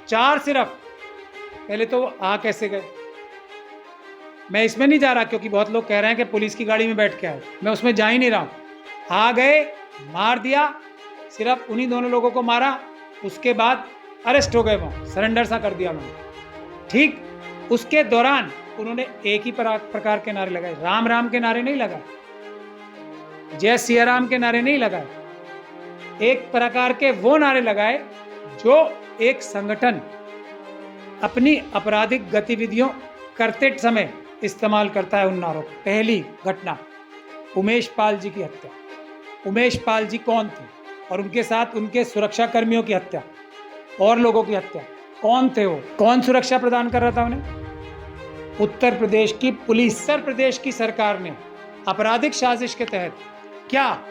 4 सिर्फ। पहले तो वो आ कैसे गए, मैं इसमें नहीं जा रहा क्योंकि बहुत लोग कह रहे हैं कि पुलिस की गाड़ी में बैठ के आए, मैं उसमें जा ही नहीं रहा हूं। आ गए, मार दिया, सिर्फ उन्हीं दोनों लोगों को मारा, उसके बाद अरेस्ट हो गए, वो सरेंडर सा कर दिया उन्होंने। ठीक, उसके दौरान उन्होंने एक ही प्रकार के नारे लगाए, राम राम के नारे नहीं लगाए, जय सिया राम के नारे नहीं लगाए, एक प्रकार के वो नारे लगाए जो एक संगठन अपनी आपराधिक गतिविधियों करते समय इस्तेमाल करता है उन नारों। पहली घटना, उमेश पाल जी की हत्या। उमेश पाल जी कौन थे और उनके साथ उनके सुरक्षा कर्मियों की हत्या और लोगों की हत्या, कौन थे वो, कौन सुरक्षा प्रदान कर रहा था उन्हें? उत्तर प्रदेश की पुलिस। उत्तर प्रदेश की सरकार ने आपराधिक साजिश के तहत क्या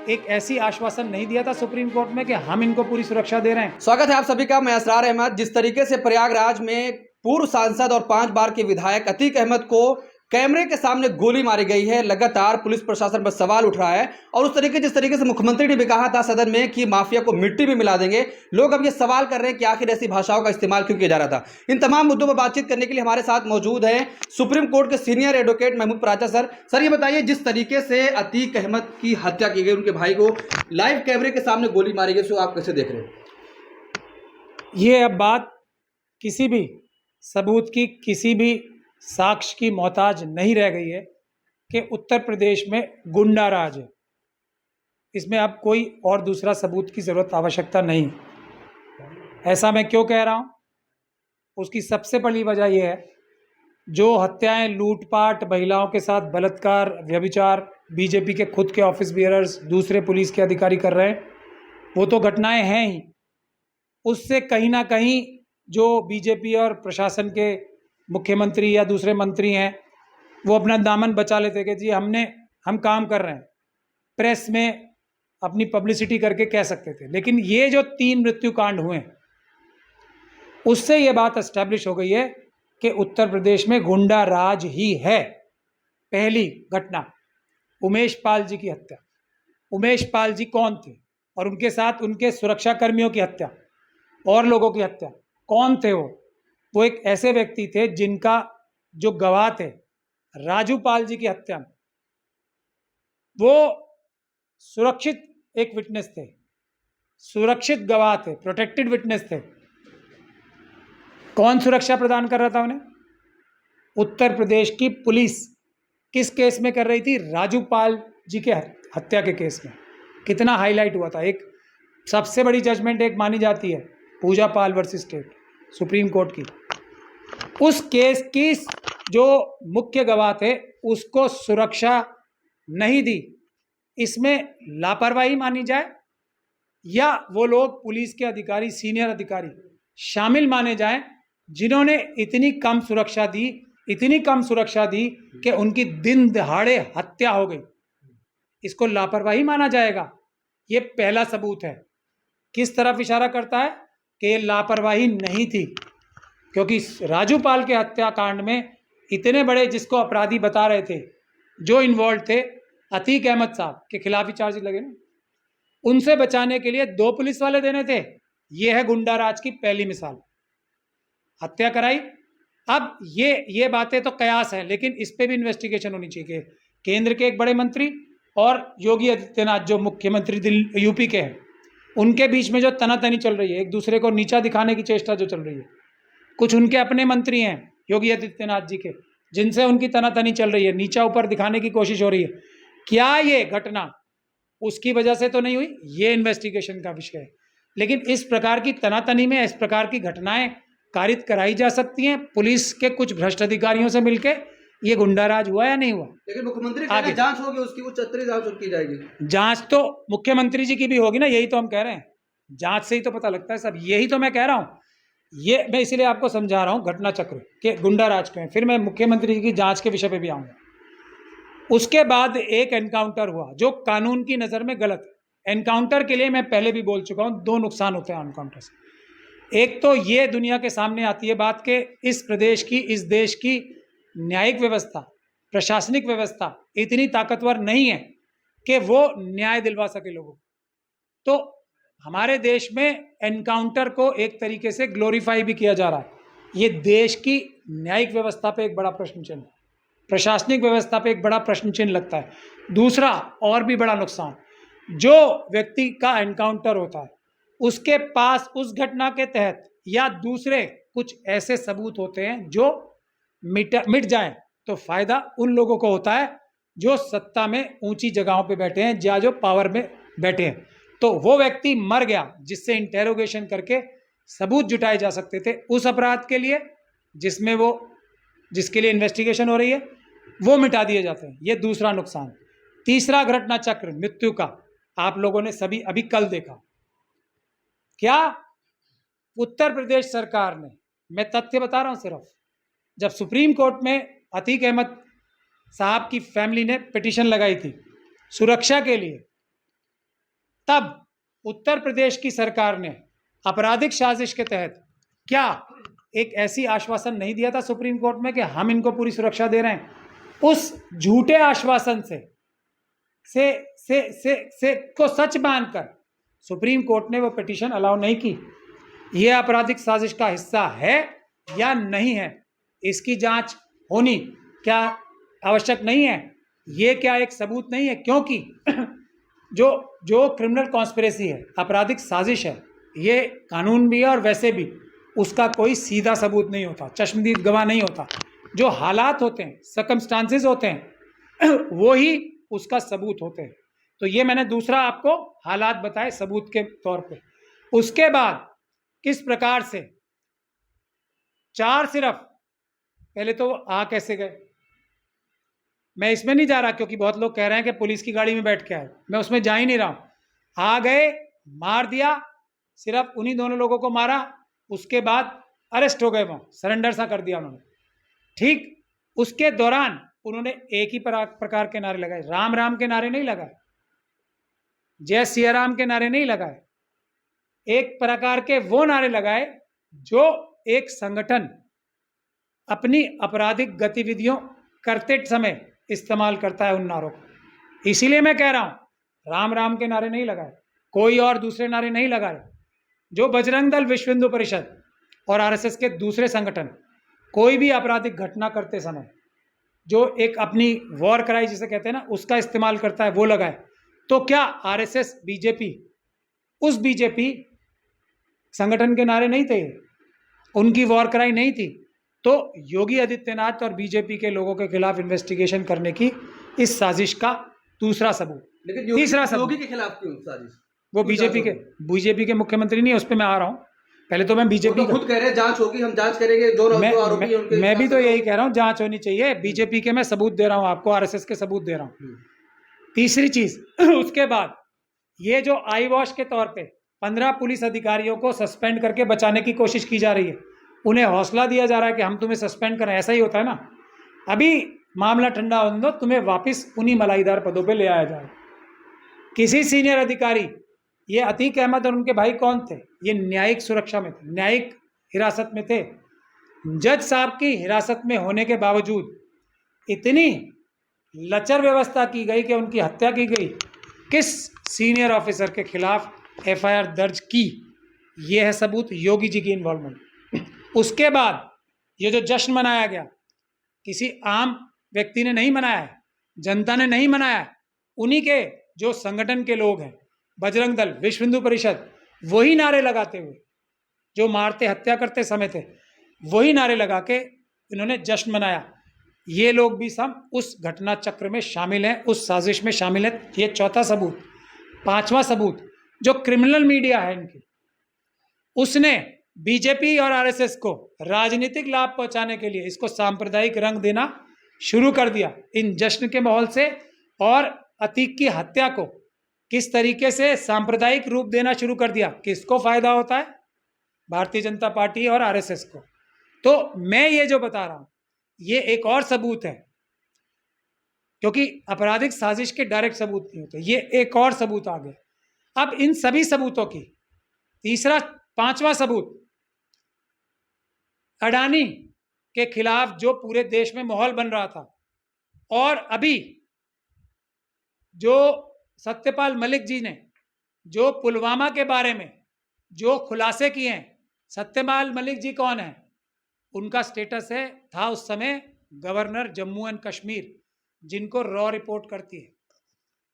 एक ऐसी आश्वासन नहीं दिया था सुप्रीम कोर्ट में कि हम इनको पूरी सुरक्षा दे रहे हैं? स्वागत है आप सभी का, मैं असरार अहमद। जिस तरीके से प्रयागराज में पूर्व सांसद और 5 बार के विधायक अतीक अहमद को कैमरे के सामने गोली मारी गई है, लगातार पुलिस प्रशासन पर सवाल उठ रहा है। और उस तरीके जिस तरीके से मुख्यमंत्री ने भी कहा था सदन में कि माफिया को मिट्टी में मिला देंगे, लोग अब ये सवाल कर रहे हैं कि आखिर ऐसी भाषाओं का इस्तेमाल क्यों किया जा रहा था। इन तमाम मुद्दों पर बातचीत करने के लिए हमारे साथ मौजूद हैं सुप्रीम कोर्ट के senior advocate Mahmood Paracha sir. Sir ये बताइए, जिस तरीके से अतीक अहमद की हत्या की गई, उनके भाई को लाइव कैमरे के सामने गोली मारी गई, उसको आप कैसे देख रहे हैं? ये अब बात किसी भी सबूत की, किसी भी साक्ष्य की मोहताज नहीं रह गई है कि उत्तर प्रदेश में गुंडा राज है। इसमें अब कोई और दूसरा सबूत की जरूरत, आवश्यकता नहीं। ऐसा मैं क्यों कह रहा हूं? उसकी सबसे बड़ी वजह यह है, जो हत्याएं, लूटपाट, महिलाओं के साथ बलात्कार, व्यभिचार बीजेपी के खुद के ऑफिस बियरर्स, दूसरे पुलिस के अधिकारी कर रहे हैं, वो तो घटनाएं हैं ही। उससे कहीं ना कहीं जो बीजेपी और प्रशासन के मुख्यमंत्री या दूसरे मंत्री हैं, वो अपना दामन बचा लेते कि जी हम काम कर रहे हैं, प्रेस में अपनी पब्लिसिटी करके कह सकते थे। लेकिन ये जो 3 मृत्युकांड हुए, उससे ये बात एस्टैब्लिश हो गई है कि उत्तर प्रदेश में गुंडा राज ही है। पहली घटना, उमेश पाल जी की हत्या। उमेश पाल जी कौन थे और उनके साथ उनके सुरक्षा कर्मियों की हत्या और लोगों की हत्या, कौन थे वो एक ऐसे व्यक्ति थे जिनका जो गवाह थे राजू पाल जी की हत्या में, वो सुरक्षित एक विटनेस थे, सुरक्षित गवाह थे, प्रोटेक्टेड विटनेस थे। कौन सुरक्षा प्रदान कर रहा था उन्हें? उत्तर प्रदेश की पुलिस। किस केस में कर रही थी? राजू पाल जी के हत्या के केस में। कितना हाईलाइट हुआ था। एक सबसे बड़ी जजमेंट एक मानी जाती है पूजा पाल वर्सेस स्टेट, सुप्रीम कोर्ट की। उस केस की जो मुख्य गवाह थे उसको सुरक्षा नहीं दी। इसमें लापरवाही मानी जाए या वो लोग पुलिस के अधिकारी, सीनियर अधिकारी शामिल माने जाएं जिन्होंने इतनी कम सुरक्षा दी कि उनकी दिन दहाड़े हत्या हो गई, इसको लापरवाही माना जाएगा? ये पहला सबूत है। किस तरफ इशारा करता है कि ये लापरवाही नहीं थी, क्योंकि राजू पाल के हत्याकांड में इतने बड़े, जिसको अपराधी बता रहे थे, जो इन्वॉल्व थे, अतीक अहमद साहब के खिलाफ ही चार्ज लगे ना, उनसे बचाने के लिए 2 पुलिस वाले देने थे। ये है गुंडा राज की पहली मिसाल। हत्या कराई। अब ये बातें तो कयास है, लेकिन इस पे भी इन्वेस्टिगेशन होनी चाहिए। केंद्र के एक बड़े मंत्री और योगी आदित्यनाथ जो मुख्यमंत्री यूपी के हैं, उनके बीच में जो तनातनी चल रही है, एक दूसरे को नीचा दिखाने की चेष्टा जो चल रही है, कुछ उनके अपने मंत्री हैं योगी आदित्यनाथ जी के, जिनसे उनकी तनातनी चल रही है, नीचा ऊपर दिखाने की कोशिश हो रही है। क्या ये घटना उसकी वजह से तो नहीं हुई? ये इन्वेस्टिगेशन का विषय है। लेकिन इस प्रकार की तनातनी में इस प्रकार की घटनाएं कारित कराई जा सकती हैं पुलिस के कुछ भ्रष्ट अधिकारियों से मिलके। ये गुंडाराज हुआ या नहीं हुआ? लेकिन मुख्यमंत्री आगे जांच होगी, उसकी उच्च स्तरीय जांच की जाएगी। जांच तो मुख्यमंत्री जी की भी होगी ना, यही तो हम कह रहे हैं। जांच से ही तो पता लगता है सब, यही तो मैं कह रहा हूँ। ये मैं इसीलिए आपको समझा रहा हूँ घटना चक्र के गुंडा राज के। फिर मैं मुख्यमंत्री जी की जांच के विषय पे भी आऊँगा। उसके बाद एक एनकाउंटर हुआ जो कानून की नज़र में गलत है। एनकाउंटर के लिए मैं पहले भी बोल चुका हूँ, 2 नुकसान होते हैं एनकाउंटर से। एक तो ये दुनिया के सामने आती है बात कि इस प्रदेश की, इस देश की न्यायिक व्यवस्था, प्रशासनिक व्यवस्था इतनी ताकतवर नहीं है कि वो न्याय दिलवा सके लोगों को। तो हमारे देश में एनकाउंटर को एक तरीके से ग्लोरीफाई भी किया जा रहा है। ये देश की न्यायिक व्यवस्था पे एक बड़ा प्रश्न चिन्ह, प्रशासनिक व्यवस्था पे एक बड़ा प्रश्न चिन्ह लगता है। दूसरा और भी बड़ा नुकसान, जो व्यक्ति का एनकाउंटर होता है उसके पास उस घटना के तहत या दूसरे कुछ ऐसे सबूत होते हैं जो मिट जाएं तो फायदा उन लोगों को होता है जो सत्ता में ऊंची जगहों पे बैठे हैं या जो पावर में बैठे हैं। तो वो व्यक्ति मर गया जिससे इंटेरोगेशन करके सबूत जुटाए जा सकते थे उस अपराध के लिए जिसमें वो जिसके लिए इन्वेस्टिगेशन हो रही है, वो मिटा दिए जाते हैं। ये दूसरा नुकसान। तीसरा घटना चक्र मृत्यु का आप लोगों ने सभी अभी कल देखा। क्या उत्तर प्रदेश सरकार ने, मैं तथ्य बता रहा हूं सिर्फ, जब सुप्रीम कोर्ट में अतीक अहमद साहब की फैमिली ने पिटीशन लगाई थी सुरक्षा के लिए, तब उत्तर प्रदेश की सरकार ने आपराधिक साजिश के तहत क्या एक ऐसी आश्वासन नहीं दिया था सुप्रीम कोर्ट में कि हम इनको पूरी सुरक्षा दे रहे हैं? उस झूठे आश्वासन से को सच मानकर सुप्रीम कोर्ट ने वो पिटीशन अलाउ नहीं की। ये आपराधिक साजिश का हिस्सा है या नहीं है, इसकी जांच होनी क्या आवश्यक नहीं है? ये क्या एक सबूत नहीं है? क्योंकि जो क्रिमिनल कॉन्स्पिरेसी है, आपराधिक साजिश है, ये कानून भी है और वैसे भी उसका कोई सीधा सबूत नहीं होता, चश्मदीद गवाह नहीं होता। जो हालात होते हैं, सर्कमस्टांसेस होते हैं, वो ही उसका सबूत होते हैं। तो ये मैंने दूसरा आपको हालात बताए सबूत के तौर पे। उसके बाद किस प्रकार से चार सिर्फ, पहले तो आ कैसे गए, मैं इसमें नहीं जा रहा क्योंकि बहुत लोग कह रहे हैं कि पुलिस की गाड़ी में बैठ के आए, मैं उसमें जा ही नहीं रहा हूं। आ गए, मार दिया, सिर्फ उन्हीं दोनों लोगों को मारा, उसके बाद अरेस्ट हो गए, वो सरेंडर सा कर दिया उन्होंने। ठीक उसके दौरान उन्होंने एक ही प्रकार के नारे लगाए, राम राम के नारे नहीं लगाए, जय सिया राम के नारे नहीं लगाए, एक प्रकार के वो नारे लगाए जो एक संगठन अपनी आपराधिक गतिविधियों करते समय इस्तेमाल करता है उन नारों को। इसीलिए मैं कह रहा हूं राम राम के नारे नहीं लगाए, कोई और दूसरे नारे नहीं लगाए। जो बजरंग दल, विश्व हिंदू परिषद और आरएसएस के दूसरे संगठन कोई भी आपराधिक घटना करते समय जो एक अपनी वॉर क्राई जिसे कहते हैं ना, उसका इस्तेमाल करता है, वो लगाए। तो क्या आरएसएस, बीजेपी, उस बीजेपी संगठन के नारे नहीं थे, उनकी वॉर क्राई नहीं थी? तो योगी आदित्यनाथ और बीजेपी के लोगों के खिलाफ इन्वेस्टिगेशन करने की इस साजिश का दूसरा सबूत। लेकिन तीसरा सबूत, योगी के खिलाफ क्यों साजिश? वो बीजेपी के मुख्यमंत्री नहीं है, उस पर मैं आ रहा हूं। पहले तो मैं बीजेपी खुद कह रहे हैं जांच होगी, हम जांच करेंगे, जो आरोपी हैं उनके। मैं भी तो यही कह रहा हूं, जांच होनी चाहिए। बीजेपी के मैं सबूत दे रहा हूं आपको, आरएसएस के सबूत दे रहा हूं। तीसरी चीज, उसके बाद ये जो आई वॉश के तौर पे 15 पुलिस अधिकारियों को सस्पेंड करके बचाने की कोशिश की जा रही है, उन्हें हौसला दिया जा रहा है कि हम तुम्हें सस्पेंड करें। ऐसा ही होता है ना, अभी मामला ठंडा होने दो, तुम्हें वापस उन्हीं मलाईदार पदों पे ले आया जाए। किसी सीनियर अधिकारी, ये अतीक अहमद और उनके भाई कौन थे, ये न्यायिक सुरक्षा में थे, न्यायिक हिरासत में थे। जज साहब की हिरासत में होने के बावजूद इतनी लचर व्यवस्था की गई कि उनकी हत्या की गई। किस सीनियर ऑफिसर के खिलाफ एफआईआर दर्ज की? यह है सबूत योगी जी की इन्वॉल्वमेंट। उसके बाद ये जो जश्न मनाया गया, किसी आम व्यक्ति ने नहीं मनाया है, जनता ने नहीं मनाया है, उन्हीं के जो संगठन के लोग हैं, बजरंग दल, विश्व हिंदू परिषद, वही नारे लगाते हुए, जो मारते हत्या करते समय थे, वही नारे लगा के इन्होंने जश्न मनाया। ये लोग भी सब उस घटना चक्र में शामिल हैं, उस साजिश में शामिल हैं। ये चौथा सबूत। पांचवा सबूत, जो क्रिमिनल मीडिया है इनकी, उसने बीजेपी और आरएसएस को राजनीतिक लाभ पहुंचाने के लिए इसको सांप्रदायिक रंग देना शुरू कर दिया इन जश्न के माहौल से, और अतीक की हत्या को किस तरीके से सांप्रदायिक रूप देना शुरू कर दिया। किसको फायदा होता है? भारतीय जनता पार्टी और आरएसएस को। तो मैं ये जो बता रहा हूं, ये एक और सबूत है, क्योंकि आपराधिक साजिश के डायरेक्ट सबूत नहीं होते, ये एक और सबूत आ गया। अब इन सभी सबूतों की पांचवा सबूत, अडानी के खिलाफ जो पूरे देश में माहौल बन रहा था, और अभी जो सत्यपाल मलिक जी ने जो पुलवामा के बारे में जो खुलासे किए हैं, सत्यपाल मलिक जी कौन है? उनका स्टेटस है था उस समय गवर्नर जम्मू एंड कश्मीर, जिनको रॉ रिपोर्ट करती है,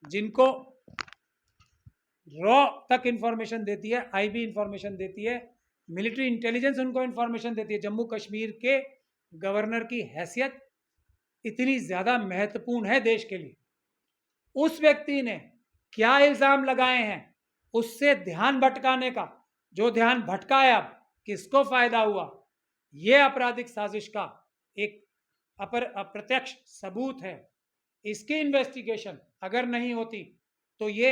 जिनको रॉ तक इंफॉर्मेशन देती है, आईबी इंफॉर्मेशन देती है, मिलिट्री इंटेलिजेंस उनको इंफॉर्मेशन देती है। जम्मू कश्मीर के गवर्नर की हैसियत इतनी ज्यादा महत्वपूर्ण है देश के लिए। उस व्यक्ति ने क्या इल्जाम लगाए हैं, उससे ध्यान भटकाने का, जो ध्यान भटका है, अब किसको फायदा हुआ, यह आपराधिक साजिश का एक अप्रत्यक्ष सबूत है। इसकी इन्वेस्टिगेशन अगर नहीं होती तो ये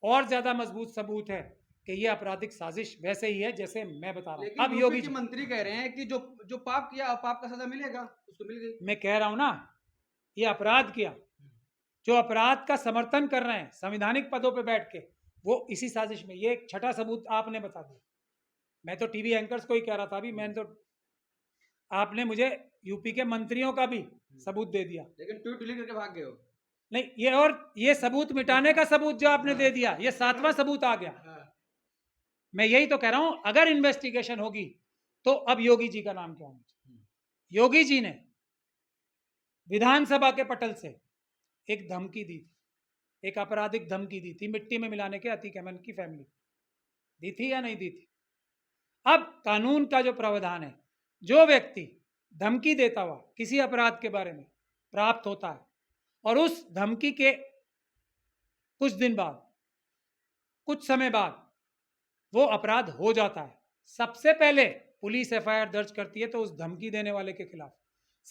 और ज्यादा मजबूत सबूत है कि ये आपराधिक साजिश वैसे ही है जैसे मैं बता रहा हूं। अब योगी जी मंत्री कह रहे हैं कि जो पाप किया पाप का सजा मिलेगा, उसको मिल गई। मैं कह रहा हूं ना, ये अपराध किया, जो अपराध का समर्थन कर रहे हैं संवैधानिक पदों पे बैठ के, वो इसी साजिश में। ये एक छठा सबूत आपने बता दिया। मैं तो टीवी एंकर्स को ही कह रहा था अभी, मैंने तो, आपने मुझे यूपी के मंत्रियों का भी सबूत दे दिया, लेकिन ट्वीट डिलीट करके भाग गए हो। नहीं, ये और ये सबूत मिटाने का सबूत जो आपने दे दिया, ये सातवां सबूत आ गया। मैं यही तो कह रहा हूं, अगर इन्वेस्टिगेशन होगी तो अब योगी जी का नाम क्या होना चाहिए? योगी जी ने विधानसभा के पटल से एक धमकी दी थी, एक आपराधिक धमकी दी थी, मिट्टी में मिलाने के अतीक अहमद की फैमिली दी थी या नहीं दी थी? अब कानून का जो प्रावधान है, जो व्यक्ति धमकी देता हुआ किसी अपराध के बारे में प्राप्त होता है और उस धमकी के कुछ दिन बाद, कुछ समय बाद वो अपराध हो जाता है, सबसे पहले पुलिस एफआईआर दर्ज करती है तो उस धमकी देने वाले के खिलाफ,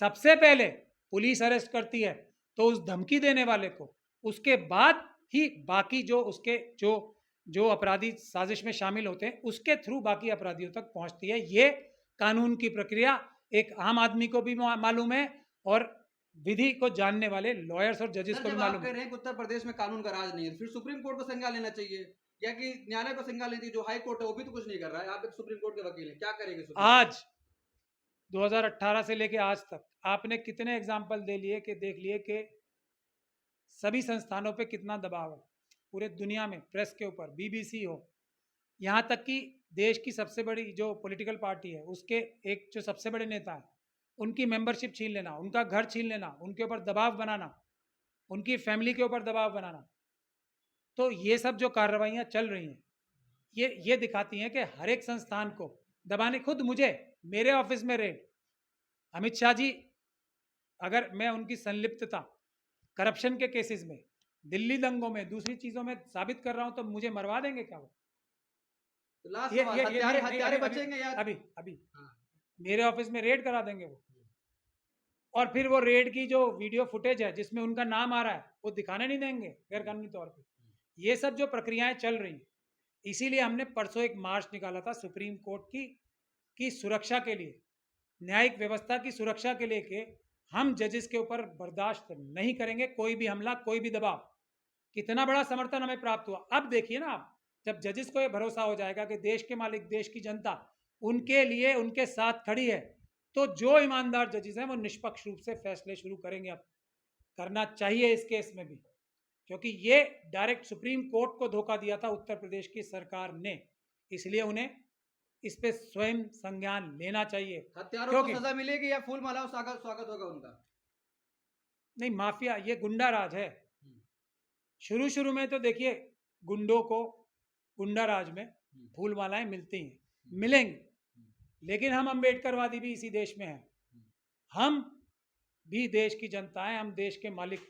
सबसे पहले पुलिस अरेस्ट करती है तो उस धमकी देने वाले को, उसके बाद ही बाकी जो उसके जो अपराधी साजिश में शामिल होते हैं उसके थ्रू बाकी अपराधियों तक पहुंचती है। ये कानून की प्रक्रिया एक आम आदमी को भी मालूम है और विधि को जानने वाले लॉयर्स और जजेस को भी मालूम है। कह रहे हैं कि उत्तर प्रदेश में कानून का राज नहीं है, फिर सुप्रीम कोर्ट को संज्ञान लेना चाहिए या कि न्यायालय को संज्ञान लेती है? जो हाई कोर्ट है वो भी तो कुछ नहीं कर रहा है। आप एक सुप्रीम कोर्ट के वकील हैं, क्या करेंगे? आज 2018 से लेके आज तक आपने कितने एग्जाम्पल देख लिए कि सभी संस्थानों पे कितना दबाव है पूरे दुनिया में, प्रेस के ऊपर, बीबीसी हो, यहाँ तक कि देश की सबसे बड़ी जो पॉलिटिकल पार्टी है उसके एक जो सबसे बड़े नेता है उनकी मेंबरशिप छीन लेना, उनका घर छीन लेना, उनके ऊपर दबाव बनाना, उनकी फैमिली के ऊपर दबाव बनाना। तो ये सब जो कार्रवाइयाँ चल रही हैं ये दिखाती हैं कि हर एक संस्थान को दबाने। खुद मुझे मेरे ऑफिस में रेड, अमित शाह जी, अगर मैं उनकी संलिप्तता करप्शन के केसेस में, दिल्ली दंगों में, दूसरी चीजों में साबित कर रहा हूं तो मुझे मरवा देंगे क्या वो? हथियारे बचेंगे यार? अभी मेरे ऑफिस में रेड करा देंगे वो, और फिर वो रेड की जो वीडियो फुटेज है जिसमें उनका नाम आ रहा है वो दिखाने नहीं देंगे गैर कानूनी तौर पे। ये सब जो प्रक्रियाएं चल रही हैं, इसीलिए हमने परसों एक मार्च निकाला था सुप्रीम कोर्ट की सुरक्षा के लिए, न्यायिक व्यवस्था की सुरक्षा के लिए कि हम जजेस के ऊपर बर्दाश्त नहीं करेंगे कोई भी हमला, कोई भी दबाव। कितना बड़ा समर्थन हमें प्राप्त हुआ। अब देखिए ना, आप जब जजेस को ये भरोसा हो जाएगा कि देश के मालिक, देश की जनता उनके लिए, उनके साथ खड़ी है, तो जो ईमानदार जजेस हैं वो निष्पक्ष रूप से फैसले शुरू करेंगे। अब करना चाहिए इस केस में भी, क्योंकि ये डायरेक्ट सुप्रीम कोर्ट को धोखा दिया था उत्तर प्रदेश की सरकार ने, इसलिए उन्हें इस पे स्वयं संज्ञान लेना चाहिए। हत्यारों को सजा मिलेगी या फूल मालाओं स्वागत होगा उनका? नहीं, माफिया, ये गुंडा राज है। शुरू में तो देखिए गुंडों को गुंडा राज में फूल मालाएं मिलती हैं, मिलेंगी, लेकिन हम अम्बेडकरवादी भी इसी देश में हैं, हम भी देश की जनता है, हम देश के मालिक।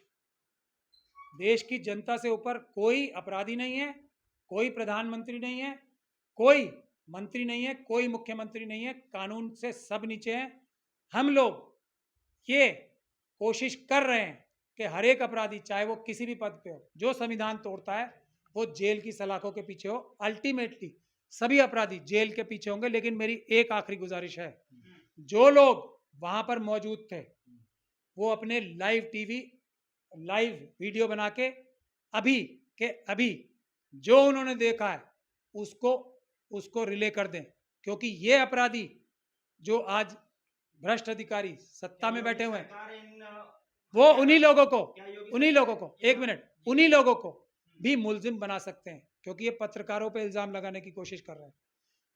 देश की जनता से ऊपर कोई अपराधी नहीं है, कोई प्रधानमंत्री नहीं है, कोई मंत्री नहीं है, कोई मुख्यमंत्री नहीं है, कानून से सब नीचे हैं। हम लोग ये कोशिश कर रहे हैं कि हर एक अपराधी, चाहे वो किसी भी पद पे हो, जो संविधान तोड़ता है वो जेल की सलाखों के पीछे हो। अल्टीमेटली सभी अपराधी जेल के पीछे होंगे। लेकिन मेरी एक आखिरी गुजारिश है, जो लोग वहां पर मौजूद थे वो अपने लाइव टीवी, लाइव वीडियो बना के अभी जो उन्होंने देखा है उसको रिले कर दें, क्योंकि ये अपराधी जो आज भ्रष्ट अधिकारी सत्ता में बैठे हुए हैं, वो उन्हीं लोगों को एक मिनट, उन्हीं लोगों को भी मुलजिम बना सकते हैं। क्योंकि ये पत्रकारों पे इल्ज़ाम लगाने की कोशिश कर रहे हैं,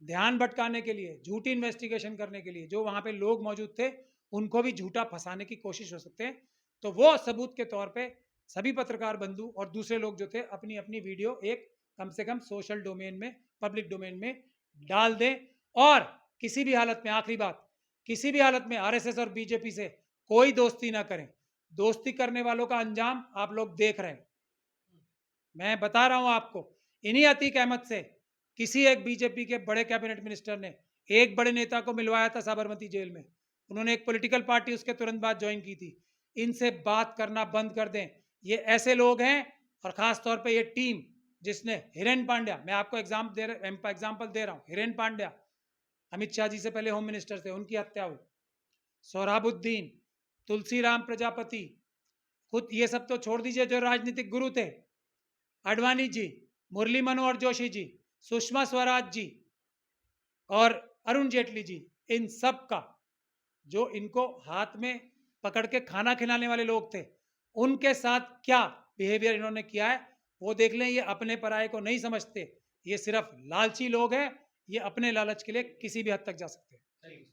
ध्यान भटकाने के लिए, झूठी इन्वेस्टिगेशन करने के लिए। जो वहाँ पे लोग मौजूद थे, उनको भी झूठा फंसाने की कोशिश हो सकते हैं। तो वो सबूत के तौर पे सभी पत्रकार बंधु और दूसरे लोग जो थे, अपनी-अपनी वीडियो एक कम से कम सोशल डोमेन में, पब्लिक डोमेन में डाल दें। और किसी भी हालत में, आखिरी बात, किसी भी हालत में आरएसएस और बीजेपी से कोई दोस्ती ना करें। दोस्ती करने वालों का अंजाम आप लोग देख रहे हैं। मैं बता रहा हूं आपको, इन्हीं अतीक अहमद से किसी एक बीजेपी के बड़े कैबिनेट मिनिस्टर ने एक बड़े नेता को मिलवाया था साबरमती जेल में। उन्होंने एक पॉलिटिकल पार्टी उसके तुरंत बाद ज्वाइन की थी। इनसे बात करना बंद कर दें। ये ऐसे लोग हैं, और खास तौर पे ये टीम जिसने हिरेन पांड्या, मैं आपको एग्जाम्पल दे रहा हूं, हिरेन पांड्या अमित शाह जी से पहले होम मिनिस्टर थे, उनकी हत्या हुई। सोहराबुद्दीन, तुलसीराम प्रजापति, खुद ये सब तो छोड़ दीजिए जो राजनीतिक गुरु थे, आडवाणी जी, मुरली मनोहर जोशी जी, सुषमा स्वराज जी और अरुण जेटली जी, इन सब का जो इनको हाथ में पकड़ के खाना खिलाने वाले लोग थे, उनके साथ क्या बिहेवियर इन्होंने किया है वो देख लें। ये अपने पराये को नहीं समझते, ये सिर्फ लालची लोग हैं। ये अपने लालच के लिए किसी भी हद तक जा सकते हैं।